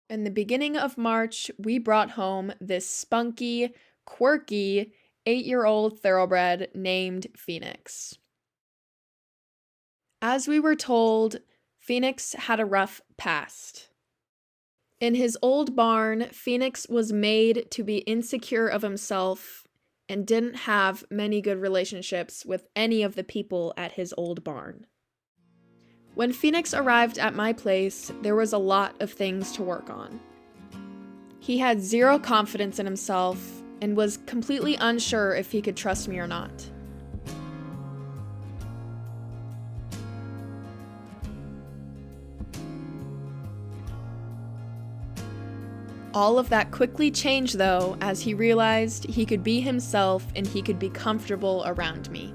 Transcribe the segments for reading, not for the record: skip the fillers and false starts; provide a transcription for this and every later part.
In the beginning of March, we brought home this spunky, quirky 8-year-old thoroughbred named Phoenix. As we were told, Phoenix had a rough past. In his old barn, Phoenix was made to be insecure of himself and didn't have many good relationships with any of the people at his old barn. When Phoenix arrived at my place, there was a lot of things to work on. He had zero confidence in himself and was completely unsure if he could trust me or not. All of that quickly changed, though, as he realized he could be himself and he could be comfortable around me.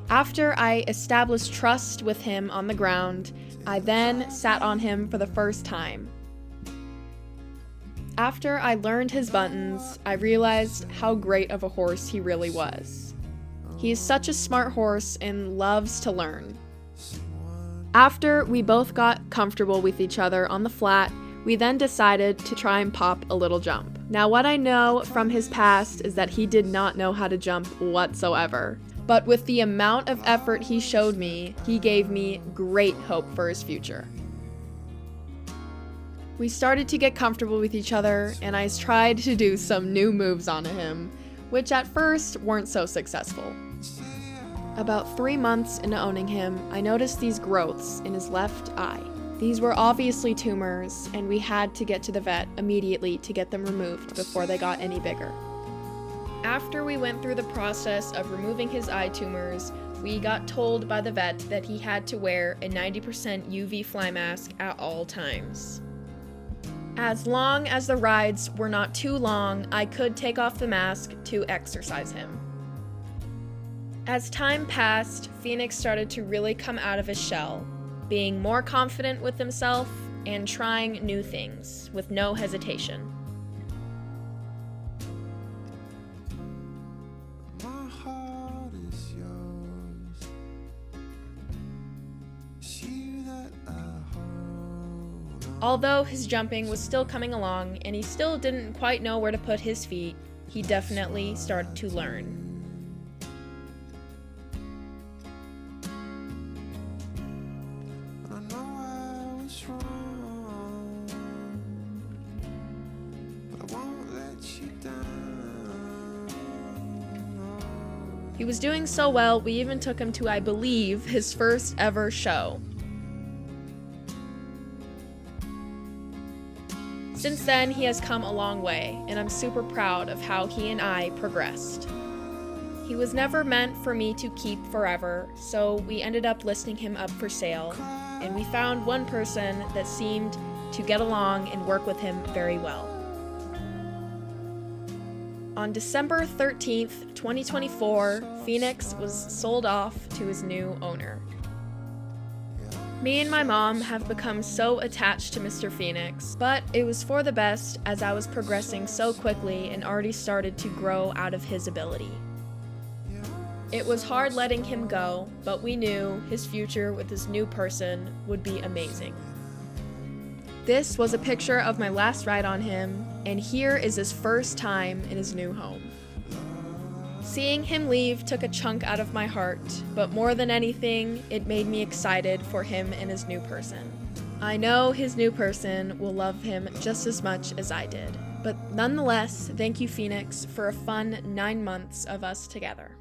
After I established trust with him on the ground, I then sat on him for the first time. After I learned his buttons, I realized how great of a horse he really was. He is such a smart horse and loves to learn. After we both got comfortable with each other on the flat, we then decided to try and pop a little jump. Now, what I know from his past is that he did not know how to jump whatsoever. But with the amount of effort he showed me, he gave me great hope for his future. We started to get comfortable with each other, and I tried to do some new moves onto him, which at first weren't so successful. About 3 months into owning him, I noticed these growths in his left eye. These were obviously tumors, and we had to get to the vet immediately to get them removed before they got any bigger. After we went through the process of removing his eye tumors, we got told by the vet that he had to wear a 90% UV fly mask at all times. As long as the rides were not too long, I could take off the mask to exercise him. As time passed, Phoenix started to really come out of his shell, being more confident with himself and trying new things with no hesitation. Although his jumping was still coming along and he still didn't quite know where to put his feet, he definitely started to learn. He was doing so well, we even took him to, I believe, his first ever show. Since then, he has come a long way, and I'm super proud of how he and I progressed. He was never meant for me to keep forever, so we ended up listing him up for sale, and we found one person that seemed to get along and work with him very well. On December 13th, 2024, Phoenix was sold off to his new owner. Me and my mom have become so attached to Mr. Phoenix, but it was for the best as I was progressing so quickly and already started to grow out of his ability. It was hard letting him go, but we knew his future with this new person would be amazing. This was a picture of my last ride on him, and here is his first time in his new home. Seeing him leave took a chunk out of my heart, but more than anything, it made me excited for him and his new person. I know his new person will love him just as much as I did. But nonetheless, thank you, Phoenix, for a fun 9 months of us together.